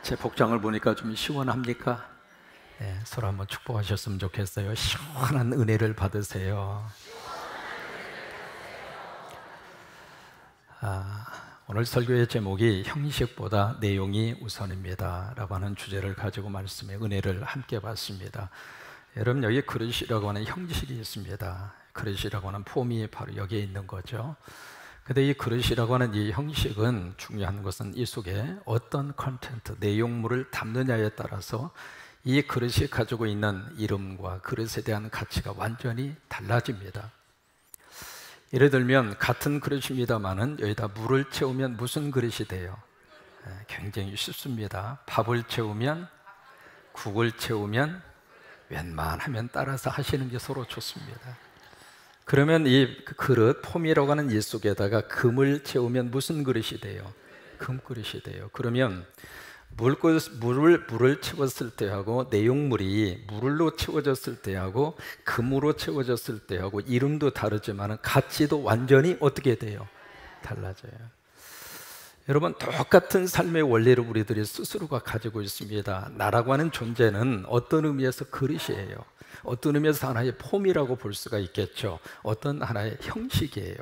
제 복장을 보니까 좀 시원합니까? 네, 서로 한번 축복하셨으면 좋겠어요. 시원한 은혜를 받으세요. 오늘 설교의 제목이 형식보다 내용이 우선입니다 라고 하는 주제를 가지고 말씀의 은혜를 함께 받습니다. 여러분, 여기 그릇이라고 하는 형식이 있습니다. 그릇이라고 하는 폼이 바로 여기에 있는 거죠. 근데 이 그릇이라고 하는 이 형식은, 중요한 것은 이 속에 어떤 컨텐트, 내용물을 담느냐에 따라서 이 그릇이 가지고 있는 이름과 그릇에 대한 가치가 완전히 달라집니다. 예를 들면 같은 그릇입니다만은 여기다 물을 채우면 무슨 그릇이 돼요? 굉장히 쉽습니다. 밥을 채우면, 국을 채우면 웬만하면 따라서 하시는 게 서로 좋습니다. 그러면 이 그릇, 폼이라고 하는 이 속에다가 금을 채우면 무슨 그릇이 돼요? 금그릇이 돼요. 그러면 물을 채웠을 때하고 내용물이 물로 채워졌을 때하고 금으로 채워졌을 때하고 이름도 다르지만 가치도 완전히 어떻게 돼요? 달라져요. 여러분, 똑같은 삶의 원리를 우리들이 스스로가 가지고 있습니다. 나라고 하는 존재는 어떤 의미에서 그릇이에요. 어떤 의미에서 하나의 폼이라고 볼 수가 있겠죠. 어떤 하나의 형식이에요.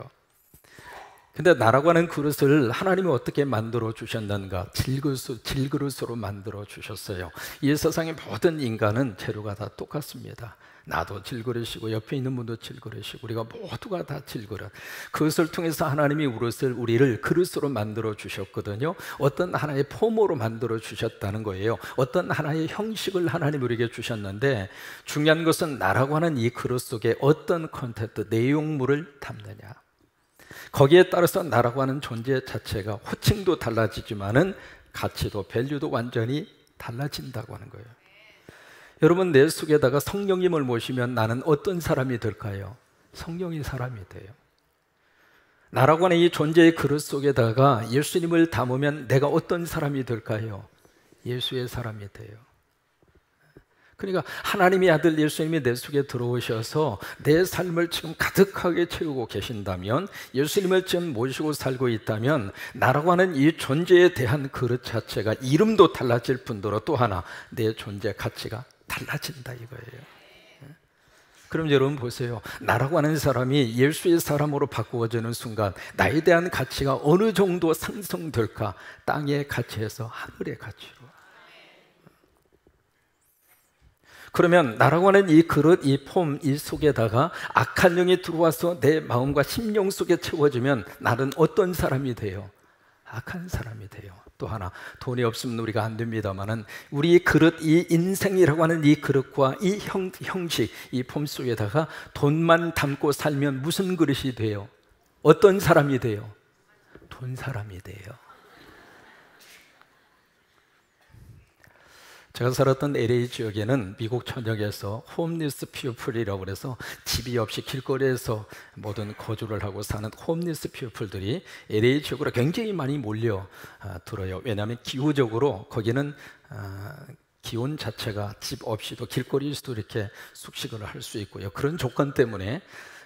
근데 나라고 하는 그릇을 하나님이 어떻게 만들어 주셨는가? 질그릇으로 만들어 주셨어요. 이 세상의 모든 인간은 재료가 다 똑같습니다. 나도 질그릇이고 옆에 있는 분도 질그릇이고 우리가 모두가 다 질그릇. 그것을 통해서 하나님이 우리를 그릇으로 만들어 주셨거든요. 어떤 하나의 폼으로 만들어 주셨다는 거예요. 어떤 하나의 형식을 하나님이 우리에게 주셨는데, 중요한 것은 나라고 하는 이 그릇 속에 어떤 컨텐트, 내용물을 담느냐. 거기에 따라서 나라고 하는 존재 자체가 호칭도 달라지지만은 가치도, 밸류도 완전히 달라진다고 하는 거예요. 여러분, 내 속에다가 성령님을 모시면 나는 어떤 사람이 될까요? 성령의 사람이 돼요. 나라고 하는 이 존재의 그릇 속에다가 예수님을 담으면 내가 어떤 사람이 될까요? 예수의 사람이 돼요. 그러니까 하나님의 아들 예수님이 내 속에 들어오셔서 내 삶을 지금 가득하게 채우고 계신다면, 예수님을 지금 모시고 살고 있다면 나라고 하는 이 존재에 대한 그릇 자체가 이름도 달라질 뿐더러 또 하나 내 존재 가치가 달라진다 이거예요. 그럼 여러분 보세요. 나라고 하는 사람이 예수의 사람으로 바꾸어지는 순간 나에 대한 가치가 어느 정도 상승될까? 땅의 가치에서 하늘의 가치로. 그러면 나라고 하는 이 그릇, 이 폼, 이 속에다가 악한 영이 들어와서 내 마음과 심령 속에 채워지면 나는 어떤 사람이 돼요? 악한 사람이 돼요. 또 하나, 돈이 없으면 우리가 안 됩니다만은 우리 그릇, 이 인생이라고 하는 이 그릇과 이 형식, 이 폼 속에다가 돈만 담고 살면 무슨 그릇이 돼요? 어떤 사람이 돼요? 돈 사람이 돼요. 제가 살았던 LA 지역에는 미국 전역에서 홈리스 피어플이라고 해서 집이 없이 길거리에서 모든 거주를 하고 사는 홈리스 피어플들이 LA 지역으로 굉장히 많이 몰려 들어요. 왜냐하면 기후적으로 거기는 기온 자체가 집 없이도 길거리에서도 이렇게 숙식을 할 수 있고요. 그런 조건 때문에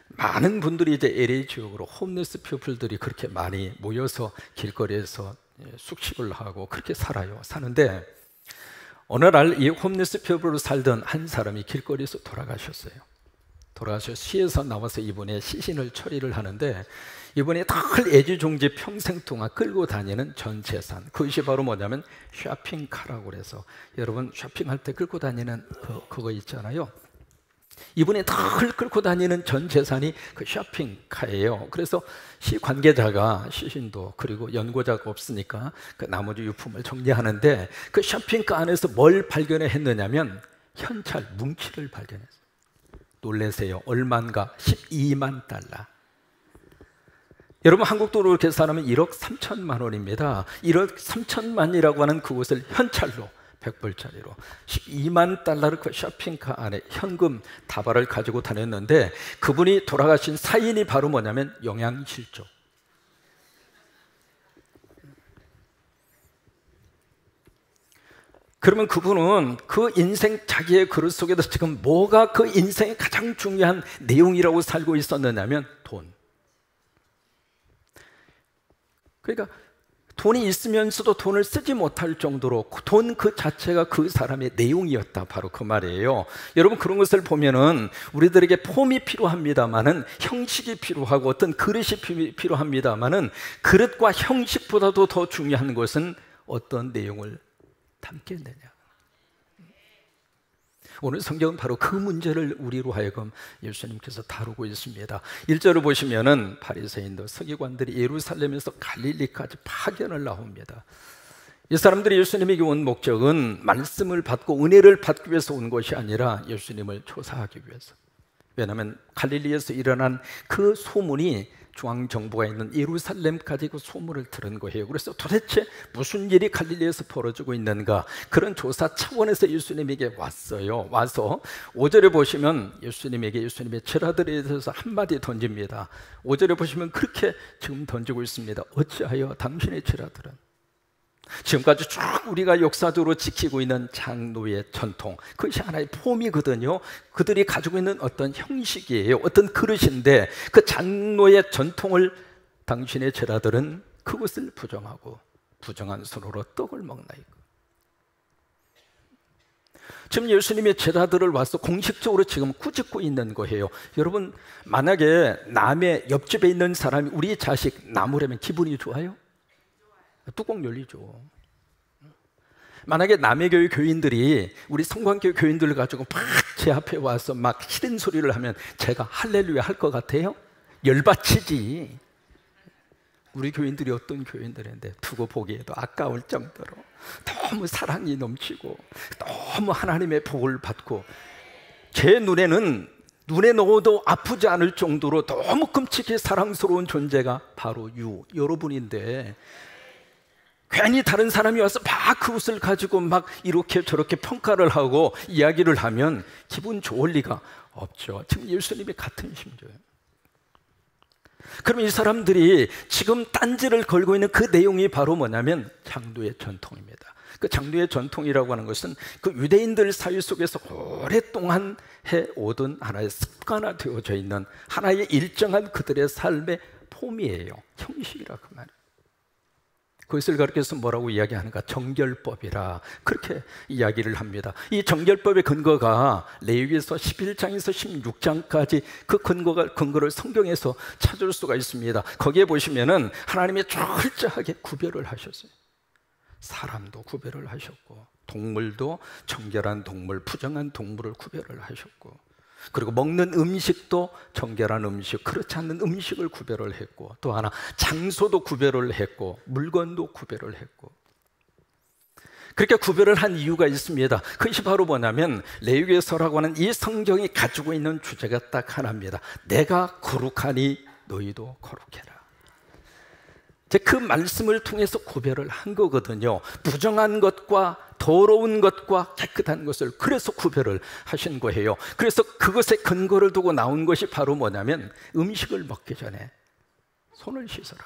많은 분들이 이제 LA 지역으로 홈리스 피어플들이 그렇게 많이 모여서 길거리에서 숙식을 하고 그렇게 사는데, 어느 날 이 홈리스 피어플로 살던 한 사람이 길거리에서 돌아가셨어요. 돌아가셔서 시에서 나와서 이분의 시신을 처리를 하는데, 이분이 늘 애지중지 평생 동안 끌고 다니는 전 재산, 그것이 바로 뭐냐면 쇼핑카라고 그래서, 여러분 쇼핑할 때 끌고 다니는 그거 있잖아요. 이분이 늘 끌고 다니는 전 재산이 그 쇼핑카예요. 그래서 시 관계자가, 시신도 그리고 연고자가 없으니까 그 나머지 유품을 정리하는데, 그 쇼핑카 안에서 뭘 발견했느냐면 현찰 뭉치를 발견했어요. 놀라세요. 얼마인가? 12만 달러. 여러분, 한국 돈으로 계산하면 1억 3천만 원입니다. 1억 3천만이라고 하는 그것을 현찰로, 100불짜리로 12만 달러를 그 쇼핑카 안에 현금 다발을 가지고 다녔는데, 그분이 돌아가신 사인이 바로 뭐냐면 영양실조. 그러면 그분은 그 인생, 자기의 그릇 속에서 지금 뭐가 그 인생의 가장 중요한 내용이라고 살고 있었느냐면 돈. 그러니까 돈이 있으면서도 돈을 쓰지 못할 정도로 돈 그 자체가 그 사람의 내용이었다. 바로 그 말이에요. 여러분, 그런 것을 보면은 우리들에게 폼이 필요합니다마는 형식이 필요하고 어떤 그릇이 필요합니다마는 그릇과 형식보다도 더 중요한 것은 어떤 내용을 담겠느냐. 오늘 성경은 바로 그 문제를 우리로 하여금 예수님께서 다루고 있습니다. 1절을 보시면은 바리새인들, 서기관들이 예루살렘에서 갈릴리까지 파견을 나옵니다. 이 사람들이 예수님에게 온 목적은 말씀을 받고 은혜를 받기 위해서 온 것이 아니라 예수님을 조사하기 위해서. 왜냐하면 갈릴리에서 일어난 그 소문이 중앙정부가 있는 예루살렘까지 그 소문을 들은 거예요. 그래서 도대체 무슨 일이 갈릴리에서 벌어지고 있는가, 그런 조사 차원에서 예수님에게 왔어요. 와서 5절에 보시면 예수님의 제자들에 대해서 한마디 던집니다. 5절에 보시면 그렇게 지금 던지고 있습니다. 어찌하여 당신의 제자들은, 지금까지 쭉 우리가 역사적으로 지키고 있는 장로의 전통, 그것이 하나의 폼이거든요. 그들이 가지고 있는 어떤 형식이에요. 어떤 그릇인데 그 장로의 전통을 당신의 제자들은 그것을 부정하고 부정한 손으로 떡을 먹나이까. 지금 예수님의 제자들을 와서 공식적으로 지금 꾸짖고 있는 거예요. 여러분, 만약에 남의 옆집에 있는 사람이 우리 자식 나무라면 기분이 좋아요? 뚜껑 열리죠. 만약에 남의 교회 교인들이 우리 성광교회 교인들을 가지고 막 제 앞에 와서 막 싫은 소리를 하면 제가 할렐루야 할 것 같아요? 열받치지. 우리 교인들이 어떤 교인들인데 두고 보기에도 아까울 정도로 너무 사랑이 넘치고 너무 하나님의 복을 받고, 제 눈에 넣어도 아프지 않을 정도로 너무 끔찍히 사랑스러운 존재가 바로 여러분인데, 괜히 다른 사람이 와서 막 그것을 가지고 막 이렇게 저렇게 평가를 하고 이야기를 하면 기분 좋을 리가 없죠. 지금 예수님이 같은 심정이에요. 그럼 이 사람들이 지금 딴지를 걸고 있는 그 내용이 바로 뭐냐면 장로의 전통입니다. 그 장로의 전통이라고 하는 것은 그 유대인들 사회 속에서 오랫동안 해오던 하나의 습관화되어져 있는 하나의 일정한 그들의 삶의 폼이에요. 형식이라고 말해요. 그것을 가르쳐서 뭐라고 이야기하는가? 정결법이라 그렇게 이야기를 합니다. 이 정결법의 근거가 레위기서 11장에서 16장까지 그 근거를 성경에서 찾을 수가 있습니다. 거기에 보시면은 하나님이 철저하게 구별을 하셨어요. 사람도 구별을 하셨고, 동물도 정결한 동물, 부정한 동물을 구별을 하셨고, 그리고 먹는 음식도 정결한 음식, 그렇지 않는 음식을 구별을 했고, 또 하나 장소도 구별을 했고, 물건도 구별을 했고. 그렇게 구별을 한 이유가 있습니다. 그것이 바로 뭐냐면 레위기서라고 하는 이 성경이 가지고 있는 주제가 딱 하나입니다. 내가 거룩하니 너희도 거룩해라. 그 말씀을 통해서 구별을 한 거거든요. 부정한 것과 더러운 것과 깨끗한 것을 그래서 구별을 하신 거예요. 그래서 그것에 근거를 두고 나온 것이 바로 뭐냐면 음식을 먹기 전에 손을 씻어라.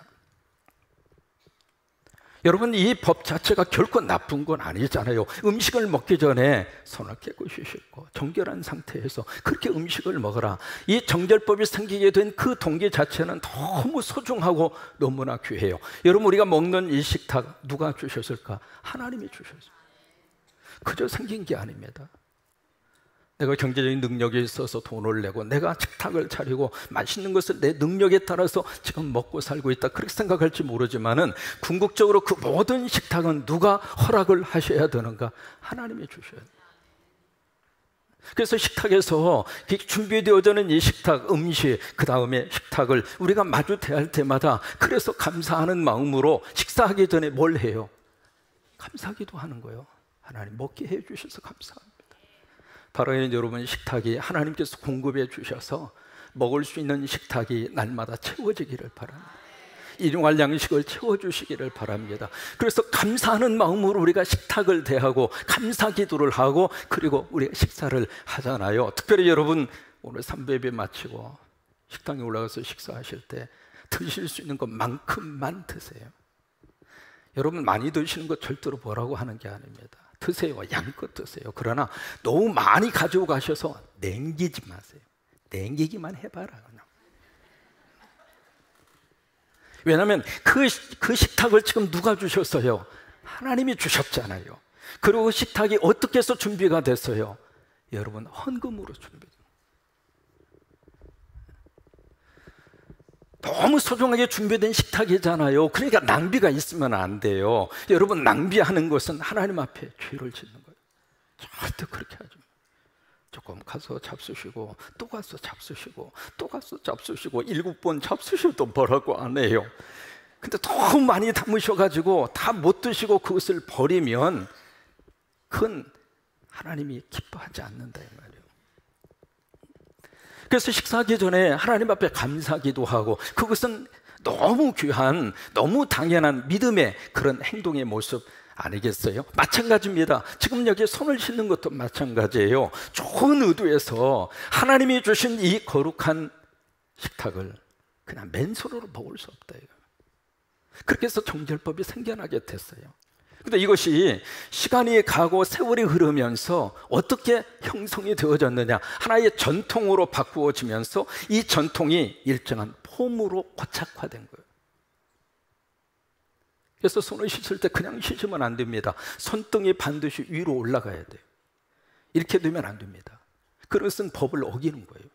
여러분, 이 법 자체가 결코 나쁜 건 아니잖아요. 음식을 먹기 전에 손을 깨끗이 씻고 정결한 상태에서 그렇게 음식을 먹어라. 이 정결법이 생기게 된 그 동기 자체는 너무 소중하고 너무나 귀해요. 여러분, 우리가 먹는 이 식탁 누가 주셨을까? 하나님이 주셨어요. 그저 생긴 게 아닙니다. 내가 경제적인 능력이 있어서 돈을 내고 내가 식탁을 차리고 맛있는 것을 내 능력에 따라서 지금 먹고 살고 있다, 그렇게 생각할지 모르지만은 궁극적으로 그 모든 식탁은 누가 허락을 하셔야 되는가? 하나님이 주셔야 돼요. 그래서 식탁에서 준비되어지는 이 식탁, 음식, 그 다음에 식탁을 우리가 마주 대할 때마다 그래서 감사하는 마음으로 식사하기 전에 뭘 해요? 감사하기도 하는 거예요. 하나님 먹게 해주셔서 감사합니다. 바로 여러분, 식탁이 하나님께서 공급해 주셔서 먹을 수 있는 식탁이 날마다 채워지기를 바랍니다. 일용할 양식을 채워주시기를 바랍니다. 그래서 감사하는 마음으로 우리가 식탁을 대하고 감사 기도를 하고 그리고 우리가 식사를 하잖아요. 특별히 여러분, 오늘 삼배배 마치고 식당에 올라가서 식사하실 때 드실 수 있는 것만큼만 드세요. 여러분, 많이 드시는 것 절대로 뭐라고 하는 게 아닙니다. 드세요. 양껏 드세요. 그러나 너무 많이 가지고 가셔서 남기지 마세요. 남기기만 해봐라. 그냥. 왜냐하면 그 식탁을 지금 누가 주셨어요? 하나님이 주셨잖아요. 그리고 그 식탁이 어떻게 해서 준비가 됐어요? 여러분, 헌금으로 준비돼요. 너무 소중하게 준비된 식탁이잖아요. 그러니까 낭비가 있으면 안 돼요. 여러분, 낭비하는 것은 하나님 앞에 죄를 짓는 거예요. 절대 그렇게 하지 마세요. 조금 가서 잡수시고 또 가서 잡수시고 또 가서 잡수시고 7번 잡수셔도 뭐라고 안 해요. 근데 너무 많이 담으셔가지고 다 못 드시고 그것을 버리면 그건 하나님이 기뻐하지 않는다 이 말이에요. 그래서 식사하기 전에 하나님 앞에 감사기도 하고, 그것은 너무 귀한, 너무 당연한 믿음의 그런 행동의 모습 아니겠어요? 마찬가지입니다. 지금 여기 손을 씻는 것도 마찬가지예요. 좋은 의도에서 하나님이 주신 이 거룩한 식탁을 그냥 맨손으로 먹을 수 없다 이거. 그렇게 해서 정결법이 생겨나게 됐어요. 근데 이것이 시간이 가고 세월이 흐르면서 어떻게 형성이 되어졌느냐, 하나의 전통으로 바꾸어지면서 이 전통이 일정한 폼으로 고착화된 거예요. 그래서 손을 씻을 때 그냥 씻으면 안 됩니다. 손등이 반드시 위로 올라가야 돼요. 이렇게 되면 안 됩니다. 그것은 법을 어기는 거예요.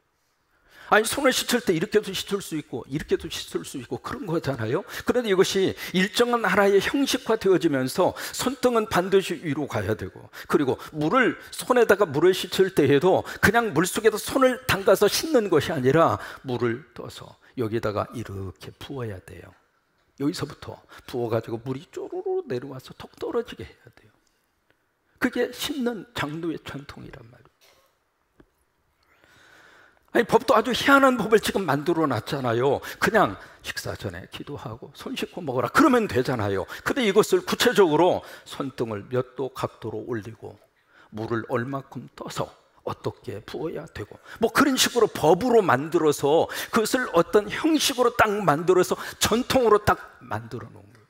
아니, 손을 씻을 때 이렇게도 씻을 수 있고 이렇게도 씻을 수 있고 그런 거잖아요. 그런데 이것이 일정한 하나의 형식화 되어지면서 손등은 반드시 위로 가야 되고, 그리고 손에다가 물을 씻을 때에도 그냥 물속에다 손을 담가서 씻는 것이 아니라 물을 떠서 여기다가 이렇게 부어야 돼요. 여기서부터 부어가지고 물이 쪼르르 내려와서 톡 떨어지게 해야 돼요. 그게 씻는 장로의 전통이란 말이에요. 아니, 법도 아주 희한한 법을 지금 만들어 놨잖아요. 그냥 식사 전에 기도하고 손 씻고 먹어라 그러면 되잖아요. 근데 이것을 구체적으로 손등을 몇 도 각도로 올리고 물을 얼마큼 떠서 어떻게 부어야 되고 뭐 그런 식으로 법으로 만들어서 그것을 어떤 형식으로 딱 만들어서 전통으로 딱 만들어 놓은 거예요.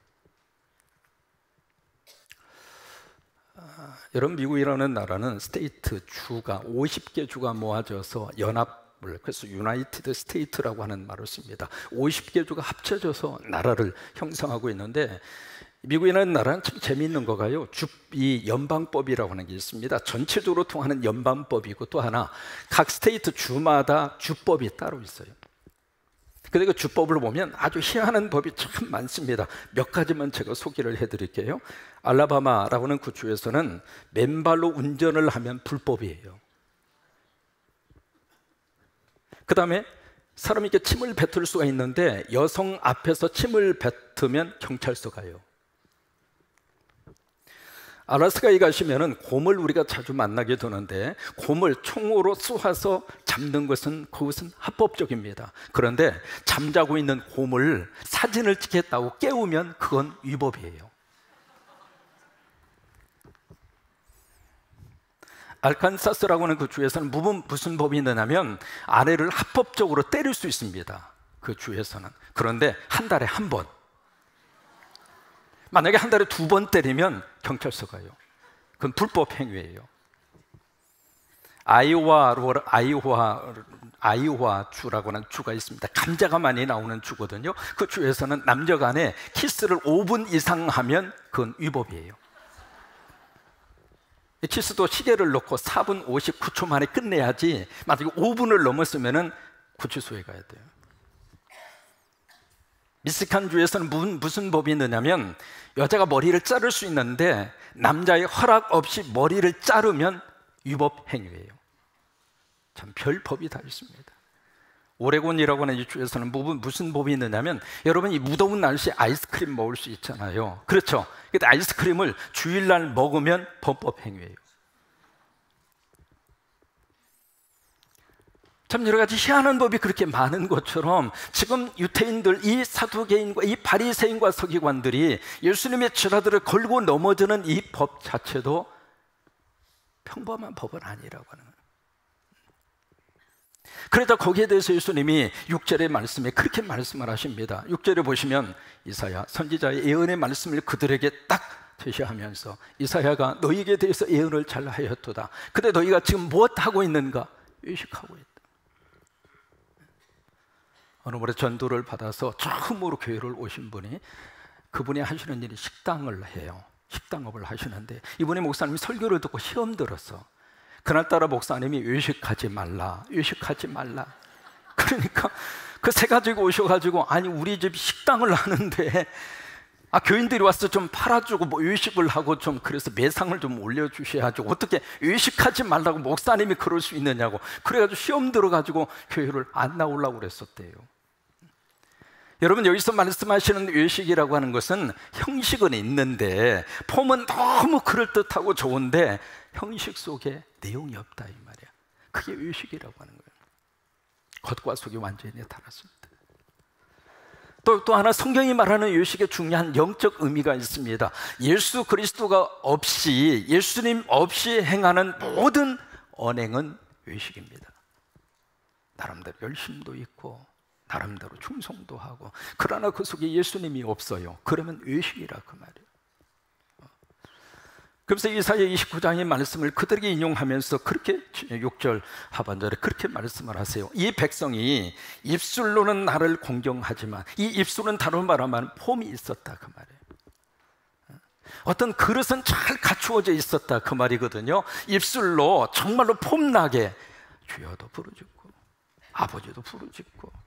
여러분, 미국이라는 나라는 스테이트 주가 50개 주가 모아져서 그래서 유나이티드 스테이트라고 하는 말을 씁니다. 50개 주가 합쳐져서 나라를 형성하고 있는데, 미국이라는 나라는 참 재미있는 거가요, 이 연방법이라고 하는 게 있습니다. 전체적으로 통하는 연방법이고, 또 하나 각 스테이트 주마다 주법이 따로 있어요. 그리고 주법을 보면 아주 희한한 법이 참 많습니다. 몇 가지만 제가 소개를 해드릴게요. 알라바마라고 하는 그 주에서는 맨발로 운전을 하면 불법이에요. 그 다음에 사람이 이렇게 침을 뱉을 수가 있는데 여성 앞에서 침을 뱉으면 경찰서 가요. 알래스카에 가시면은 곰을 우리가 자주 만나게 되는데, 곰을 총으로 쏘아서 잡는 것은 그것은 합법적입니다. 그런데 잠자고 있는 곰을 사진을 찍겠다고 깨우면 그건 위법이에요. 알칸사스라고 하는 그 주에서는 무슨 법이 있느냐면 아내를 합법적으로 때릴 수 있습니다. 그 주에서는. 그런데 한 달에 한 번, 만약에 한 달에 2번 때리면 경찰서 가요. 그건 불법 행위예요. 아이오와 주라고 하는 주가 있습니다. 감자가 많이 나오는 주거든요. 그 주에서는 남녀 간에 키스를 5분 이상 하면 그건 위법이에요. 키스도 시계를 놓고 4분 59초 만에 끝내야지, 만약에 5분을 넘었으면 구치소에 가야 돼요. 미시간 주에서는 무슨 법이 있느냐면, 여자가 머리를 자를 수 있는데 남자의 허락 없이 머리를 자르면 위법 행위예요. 참 별 법이 다 있습니다. 오레곤이라고 하는 이 주에서는 무슨 법이 있느냐면, 여러분 이 무더운 날씨에 아이스크림 먹을 수 있잖아요. 그렇죠? 근데 아이스크림을 주일날 먹으면 범법 행위예요. 참 여러 가지 희한한 법이 그렇게 많은 것처럼, 지금 유태인들, 이 사두개인과 이 바리새인과 서기관들이 예수님의 지라들을 걸고 넘어지는 이 법 자체도 평범한 법은 아니라고 하는 거예요. 그러다 거기에 대해서 예수님이 6절의 말씀에 그렇게 말씀을 하십니다. 6절에 보시면 이사야 선지자의 예언의 말씀을 그들에게 딱 제시하면서, 이사야가 너희에게 대해서 예언을 잘 하였도다. 근데 너희가 지금 무엇하고 있는가? 외식하고 있다. 어느 분의 전도를 받아서 처음으로 교회를 오신 분이, 그분이 하시는 일이 식당을 해요. 식당업을 하시는데 이분의 목사님이 설교를 듣고 시험 들었어. 그날따라 목사님이 외식하지 말라, 외식하지 말라. 그러니까 그 세 가지고 오셔가지고, 아니 우리 집 식당을 하는데 교인들이 와서 좀 팔아주고 뭐 외식을 하고 좀 그래서 매상을 좀 올려주셔야지, 어떻게 외식하지 말라고 목사님이 그럴 수 있느냐고. 그래가지고 시험 들어가지고 교회를 안 나오려고 그랬었대요. 여러분, 여기서 말씀하시는 외식이라고 하는 것은 형식은 있는데 폼은 너무 그럴듯하고 좋은데 형식 속에 내용이 없다 이 말이야. 그게 외식이라고 하는 거예요. 겉과 속이 완전히 달랐을 때. 또 하나, 성경이 말하는 외식에 중요한 영적 의미가 있습니다. 예수 그리스도가 없이, 예수님 없이 행하는 모든 언행은 외식입니다. 나름대로 열심도 있고 나름대로 충성도 하고, 그러나 그 속에 예수님이 없어요. 그러면 외식이라 그 말이에요. 그래서 이사야 29장의 말씀을 그들에게 인용하면서 그렇게 6절 하반절에 그렇게 말씀을 하세요. 이 백성이 입술로는 나를 공경하지만, 이 입술은 다른 말하면 폼이 있었다 그 말이에요. 어떤 그릇은 잘 갖추어져 있었다 그 말이거든요. 입술로 정말로 폼나게 주여도 부르짖고 아버지도 부르짖고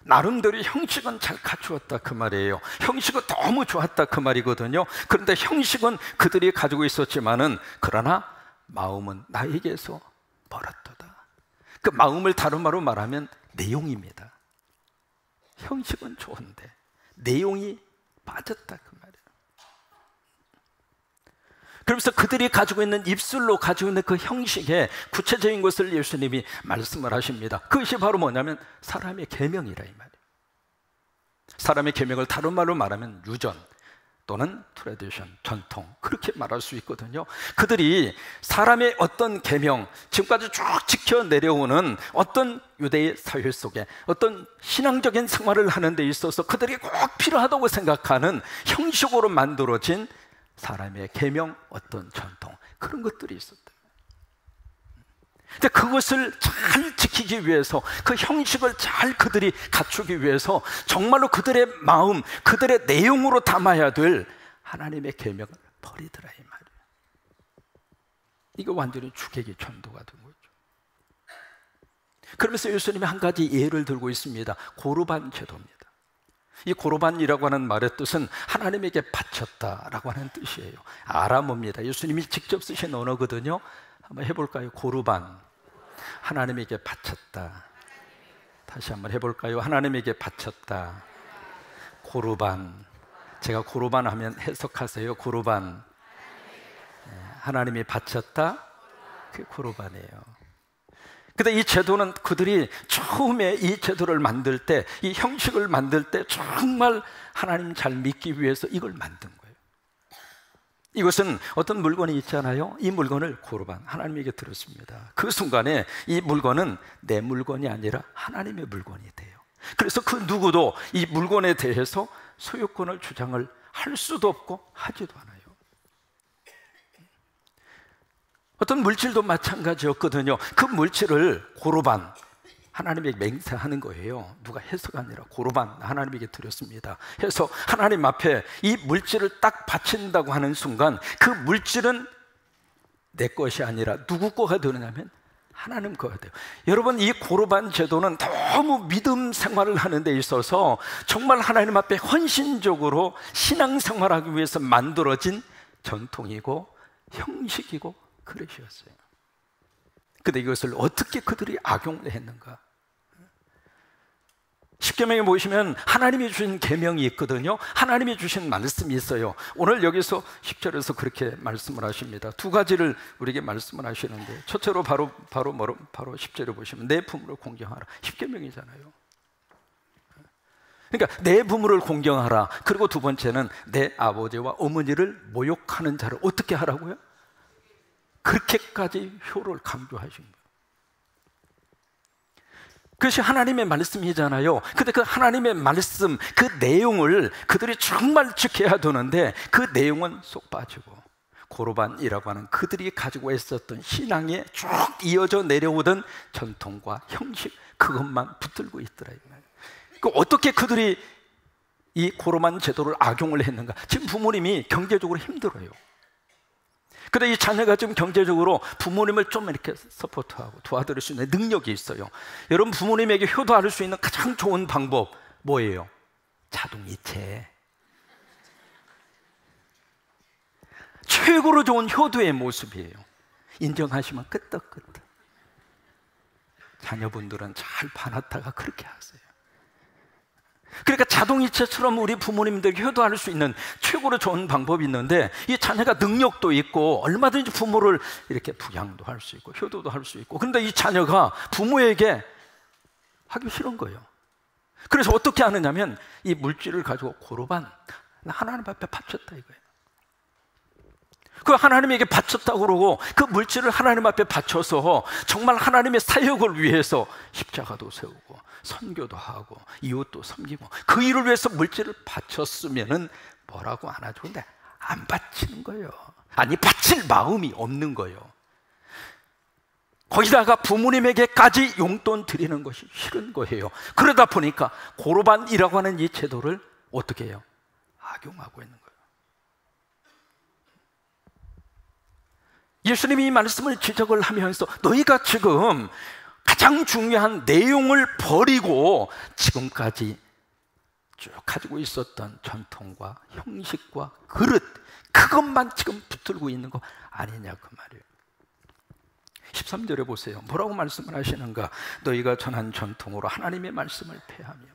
나름대로 형식은 잘 갖추었다 그 말이에요. 형식은 너무 좋았다 그 말이거든요. 그런데 형식은 그들이 가지고 있었지만은, 그러나 마음은 나에게서 멀었도다. 그 마음을 다른 말로 말하면 내용입니다. 형식은 좋은데 내용이 빠졌다 그 말이에요. 그러면서 그들이 가지고 있는, 입술로 가지고 있는 그 형식의 구체적인 것을 예수님이 말씀을 하십니다. 그것이 바로 뭐냐면 사람의 계명이라 이 말이에요. 사람의 계명을 다른 말로 말하면 유전 또는 트래디션, 전통, 그렇게 말할 수 있거든요. 그들이 사람의 어떤 계명, 지금까지 쭉 지켜 내려오는 어떤 유대의 사회 속에 어떤 신앙적인 생활을 하는 데 있어서 그들이 꼭 필요하다고 생각하는 형식으로 만들어진 사람의 계명, 어떤 전통, 그런 것들이 있었다. 근데 그것을 잘 지키기 위해서, 그 형식을 잘 그들이 갖추기 위해서 정말로 그들의 마음, 그들의 내용으로 담아야 될 하나님의 계명을 버리더라 이 말이에요. 이거 완전히 주객이 전도가 된 거죠. 그러면서 예수님이 한 가지 예를 들고 있습니다. 고르반 제도입니다. 이 고르반이라고 하는 말의 뜻은 하나님에게 바쳤다라고 하는 뜻이에요. 아람어입니다. 예수님이 직접 쓰신 언어거든요. 한번 해볼까요? 고르반, 하나님에게 바쳤다. 다시 한번 해볼까요? 하나님에게 바쳤다. 고르반, 제가 고르반 하면 해석하세요. 고르반, 하나님이 바쳤다, 그게 고르반이에요. 근데 이 제도는 그들이 처음에 이 제도를 만들 때, 이 형식을 만들 때 정말 하나님 잘 믿기 위해서 이걸 만든 거예요. 이것은 어떤 물건이 있잖아요. 이 물건을 고르반, 하나님에게 드렸습니다. 그 순간에 이 물건은 내 물건이 아니라 하나님의 물건이 돼요. 그래서 그 누구도 이 물건에 대해서 소유권을 주장을 할 수도 없고 하지도 않아요. 어떤 물질도 마찬가지였거든요. 그 물질을 고르반, 하나님에게 맹세하는 거예요. 누가 해서가 아니라 고르반, 하나님에게 드렸습니다 해서 하나님 앞에 이 물질을 딱 바친다고 하는 순간, 그 물질은 내 것이 아니라 누구 거가 되느냐면 하나님 거가 돼요. 여러분, 이 고르반 제도는 너무 믿음 생활을 하는 데 있어서 정말 하나님 앞에 헌신적으로 신앙생활하기 위해서 만들어진 전통이고 형식이고 그릇이었어요. 근데 이것을 어떻게 그들이 악용을 했는가? 십계명에 보시면 하나님이 주신 계명이 있거든요. 하나님이 주신 말씀이 있어요. 오늘 여기서 10절에서 그렇게 말씀을 하십니다. 두 가지를 우리에게 말씀을 하시는데, 첫째로 바로 10절에 보시면 내 부모를 공경하라. 십계명이잖아요. 그러니까 내 부모를 공경하라. 그리고 두 번째는 내 아버지와 어머니를 모욕하는 자를 어떻게 하라고요? 그렇게까지 효를 강조하신 거예요. 그것이 하나님의 말씀이잖아요. 근데 그 하나님의 말씀, 그 내용을 그들이 정말 지켜야 되는데 그 내용은 쏙 빠지고, 고르반이라고 하는 그들이 가지고 있었던 신앙에 쭉 이어져 내려오던 전통과 형식, 그것만 붙들고 있더라 이 말이에요. 어떻게 그들이 이 고로반 제도를 악용을 했는가? 지금 부모님이 경제적으로 힘들어요. 근데 이 자녀가 지금 경제적으로 부모님을 좀 이렇게 서포트하고 도와드릴 수 있는 능력이 있어요. 여러분, 부모님에게 효도할 수 있는 가장 좋은 방법 뭐예요? 자동이체. 최고로 좋은 효도의 모습이에요. 인정하시면 끄떡끄떡. 자녀분들은 잘 봐놨다가 그렇게 하세요. 그러니까 자동이체처럼 우리 부모님들에게 효도할 수 있는 최고로 좋은 방법이 있는데, 이 자녀가 능력도 있고 얼마든지 부모를 이렇게 부양도 할 수 있고 효도도 할 수 있고, 그런데 이 자녀가 부모에게 하기 싫은 거예요. 그래서 어떻게 하느냐면 이 물질을 가지고 고로반 하나님 앞에 바쳤다 이거예요. 그 하나님에게 바쳤다고 그러고 그 물질을 하나님 앞에 바쳐서 정말 하나님의 사역을 위해서 십자가도 세우고 선교도 하고 이웃도 섬기고 그 일을 위해서 물질을 바쳤으면은 뭐라고 안 하죠. 근데 안 바치는 거예요. 아니, 바칠 마음이 없는 거예요. 거기다가 부모님에게까지 용돈 드리는 것이 싫은 거예요. 그러다 보니까 고로반이라고 하는 이 제도를 어떻게 해요? 악용하고 있는 거예요. 예수님이 이 말씀을 지적을 하면서 너희가 지금 가장 중요한 내용을 버리고 지금까지 쭉 가지고 있었던 전통과 형식과 그릇, 그것만 지금 붙들고 있는 거 아니냐 그 말이에요. 13절에 보세요. 뭐라고 말씀을 하시는가? 너희가 전한 전통으로 하나님의 말씀을 폐하며.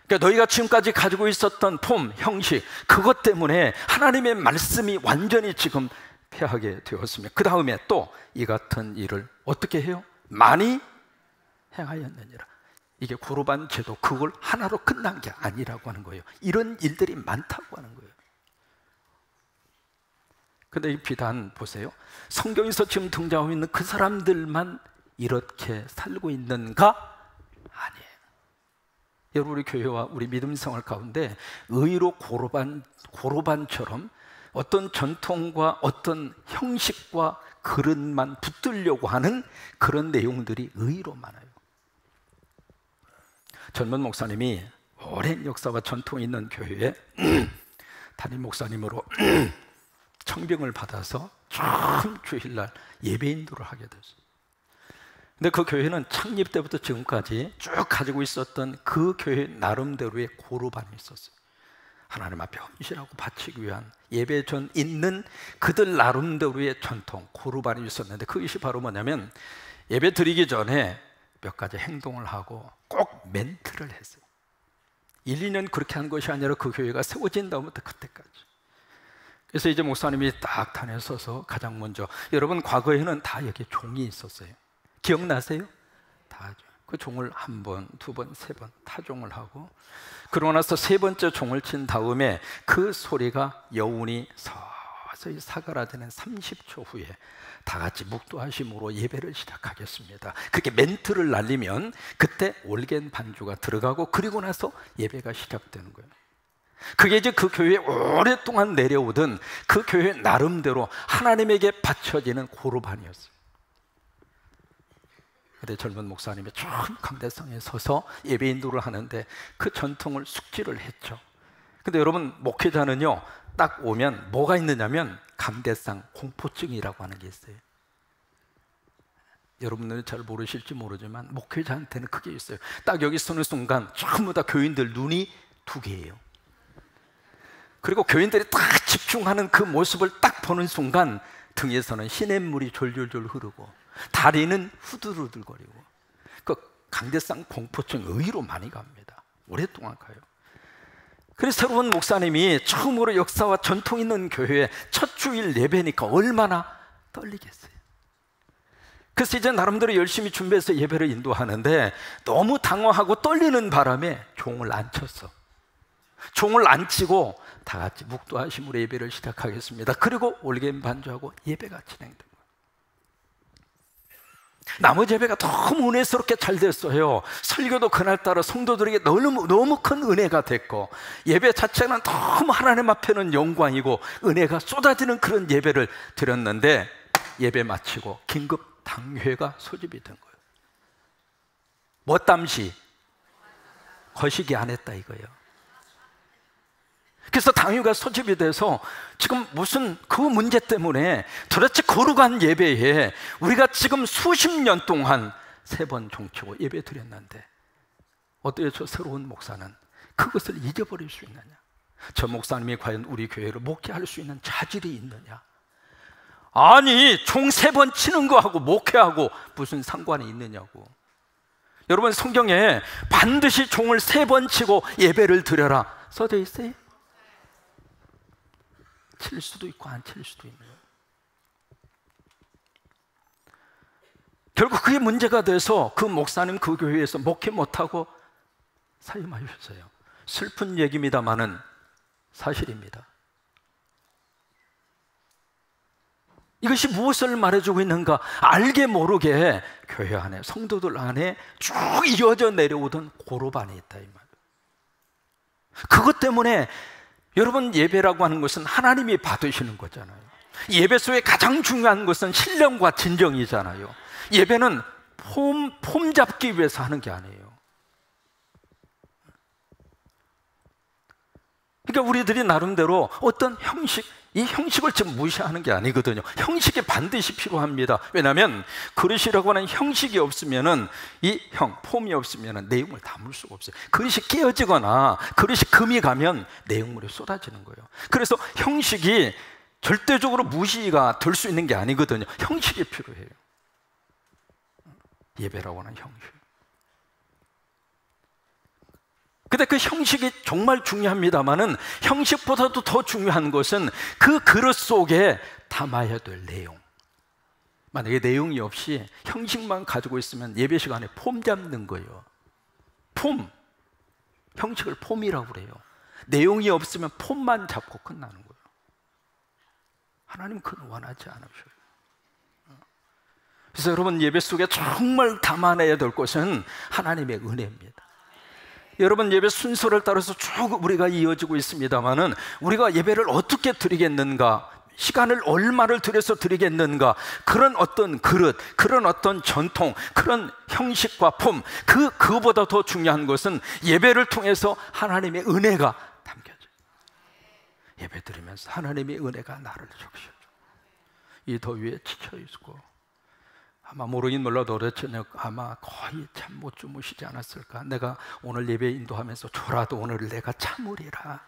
그러니까 너희가 지금까지 가지고 있었던 폼, 형식, 그것 때문에 하나님의 말씀이 완전히 지금 폐하게 되었으며, 그 다음에 또 이 같은 일을 어떻게 해요? 많이 행하였느니라. 이게 고로반 제도, 그걸 하나로 끝난 게 아니라고 하는 거예요. 이런 일들이 많다고 하는 거예요. 근데 이 비단 보세요. 성경에서 지금 등장하고 있는 그 사람들만 이렇게 살고 있는가? 아니에요. 여러분, 우리 교회와 우리 믿음 생활 가운데 의로 고로반처럼 어떤 전통과 어떤 형식과 그릇만 붙들려고 하는 그런 내용들이 의로 많아요. 젊은 목사님이 오랜 역사와 전통이 있는 교회에 담임 목사님으로 청빙을 받아서 처음 주일날 예배인도를 하게 됐어요. 근데 그 교회는 창립 때부터 지금까지 쭉 가지고 있었던 그 교회 나름대로의 고로반이 있었어요. 하나님 앞에 헌신하고 바치기 위한 예배 전 있는 그들 나름대로의 전통, 고로반이 있었는데, 그것이 바로 뭐냐면 예배 드리기 전에 몇 가지 행동을 하고 꼭 멘트를 했어요. 1, 2년 그렇게 한 것이 아니라 그 교회가 세워진 다음부터 그때까지. 그래서 이제 목사님이 딱 단에 서서 가장 먼저, 여러분 과거에는 다 여기 종이 있었어요. 기억나세요? 다 하죠. 그 종을 한 번, 두 번, 세 번 타종을 하고, 그러고 나서 세 번째 종을 친 다음에 그 소리가 여운이 서서히 사그라드는 30초 후에 다 같이 묵도하심으로 예배를 시작하겠습니다. 그렇게 멘트를 날리면 그때 올겐 반주가 들어가고, 그리고 나서 예배가 시작되는 거예요. 그게 이제 그 교회에 오랫동안 내려오던 그 교회 나름대로 하나님에게 바쳐지는 고로반이었어요. 그때 젊은 목사님이 처음 강대상에 서서 예배 인도를 하는데 그 전통을 숙지를 했죠. 근데 여러분, 목회자는요 딱 오면 뭐가 있느냐면 강대상 공포증이라고 하는 게 있어요. 여러분들은 잘 모르실지 모르지만 목회자한테는 그게 있어요. 딱 여기 서는 순간 전부 다 교인들 눈이 두 개예요. 그리고 교인들이 딱 집중하는 그 모습을 딱 보는 순간 등에서는 시냇물이 졸졸졸 흐르고 다리는 후들후들거리고, 그 강대상 공포증 의외로 많이 갑니다. 오랫동안 가요. 그래서 새로운 목사님이 처음으로 역사와 전통 있는 교회에 첫 주일 예배니까 얼마나 떨리겠어요. 그래서 이제 나름대로 열심히 준비해서 예배를 인도하는데 너무 당황하고 떨리는 바람에 종을 안 쳤어. 종을 안 치고 다 같이 묵도하심으로 예배를 시작하겠습니다. 그리고 올겐 반주하고 예배가 진행된 거예요. 나머지 예배가 너무 은혜스럽게 잘 됐어요. 설교도 그날따라 성도들에게 너무 큰 은혜가 됐고, 예배 자체는 너무 하나님 앞에는 영광이고 은혜가 쏟아지는 그런 예배를 드렸는데, 예배 마치고 긴급 당회가 소집이 된 거예요. 뭐땀시? 거시기 안 했다 이거예요. 그래서 당위가 소집이 돼서 지금 무슨 그 문제 때문에 도대체 거룩한 예배에 우리가 지금 수십 년 동안 3번 종치고 예배 드렸는데 어때요? 저 새로운 목사는 그것을 잊어버릴 수 있느냐? 저 목사님이 과연 우리 교회를 목회할 수 있는 자질이 있느냐? 아니, 총 3번 치는 거하고 목회하고 무슨 상관이 있느냐고. 여러분, 성경에 반드시 종을 3번 치고 예배를 드려라 써져 있어요? 칠 수도 있고 안 칠 수도 있는 거예요. 결국 그게 문제가 돼서 그 목사님 그 교회에서 목회 못하고 사임하셨어요. 슬픈 얘기입니다만은 사실입니다. 이것이 무엇을 말해주고 있는가? 알게 모르게 교회 안에, 성도들 안에 쭉 이어져 내려오던 고로반이 있다 이 말. 그것 때문에 여러분, 예배라고 하는 것은 하나님이 받으시는 거잖아요. 예배 속에 가장 중요한 것은 신령과 진정이잖아요. 예배는 폼 잡기 위해서 하는 게 아니에요. 그러니까 우리들이 나름대로 어떤 형식, 이 형식을 지금 무시하는 게 아니거든요. 형식이 반드시 필요합니다. 왜냐하면 그릇이라고 하는 형식이 없으면은 폼이 없으면은 내용을 담을 수가 없어요. 그릇이 깨어지거나 그릇이 금이 가면 내용물이 쏟아지는 거예요. 그래서 형식이 절대적으로 무시가 될 수 있는 게 아니거든요. 형식이 필요해요. 예배라고 하는 형식. 근데 그 형식이 정말 중요합니다만은 형식보다도 더 중요한 것은 그 그릇 속에 담아야 될 내용. 만약에 내용이 없이 형식만 가지고 있으면 예배 시간에 폼 잡는 거예요. 폼. 형식을 폼이라고 그래요. 내용이 없으면 폼만 잡고 끝나는 거예요. 하나님 그건 원하지 않으셔요. 그래서 여러분, 예배 속에 정말 담아내야 될 것은 하나님의 은혜입니다. 여러분, 예배 순서를 따라서 쭉 우리가 이어지고 있습니다만은 우리가 예배를 어떻게 드리겠는가, 시간을 얼마를 들여서 드리겠는가, 그런 어떤 그릇, 그런 어떤 전통, 그런 형식과 폼, 그보다 더 중요한 것은 예배를 통해서 하나님의 은혜가 담겨져요. 예배 드리면서 하나님의 은혜가 나를 적셔줘. 이 더위에 지쳐있고 아마 모르긴 몰라도 어제 저녁 아마 거의 참 못 주무시지 않았을까. 내가 오늘 예배 인도하면서 졸아도 오늘 내가 참으리라.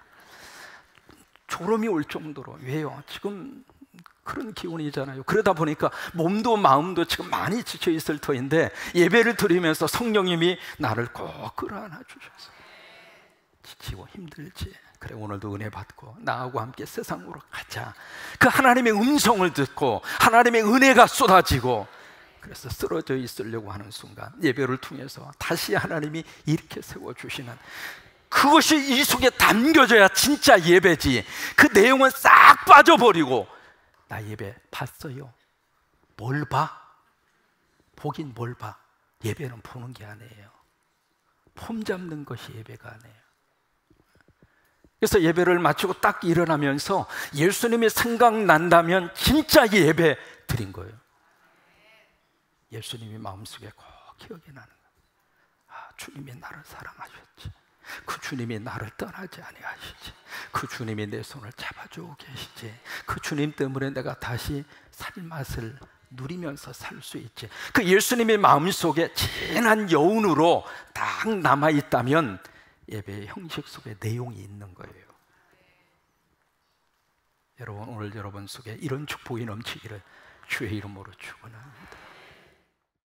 졸음이 올 정도로. 왜요? 지금 그런 기운이잖아요. 그러다 보니까 몸도 마음도 지금 많이 지쳐 있을 터인데 예배를 드리면서 성령님이 나를 꼭 끌어안아 주셔서 지치고 힘들지. 그래, 오늘도 은혜 받고 나하고 함께 세상으로 가자. 그 하나님의 음성을 듣고 하나님의 은혜가 쏟아지고, 그래서 쓰러져 있으려고 하는 순간 예배를 통해서 다시 하나님이 이렇게 세워주시는, 그것이 이 속에 담겨져야 진짜 예배지. 그 내용은 싹 빠져버리고 나 예배 봤어요. 뭘 봐? 보긴 뭘 봐? 예배는 보는 게 아니에요. 폼 잡는 것이 예배가 아니에요. 그래서 예배를 마치고 딱 일어나면서 예수님이 생각난다면 진짜 예배 드린 거예요. 예수님이 마음속에 꼭 기억이 나는 거예요. 아, 주님이 나를 사랑하셨지. 그 주님이 나를 떠나지 아니하시지. 그 주님이 내 손을 잡아주고 계시지. 그 주님 때문에 내가 다시 살맛을 누리면서 살 수 있지. 그 예수님의 마음속에 진한 여운으로 딱 남아있다면 예배의 형식 속에 내용이 있는 거예요. 여러분, 오늘 여러분 속에 이런 축복이 넘치기를 주의 이름으로 축원합니다.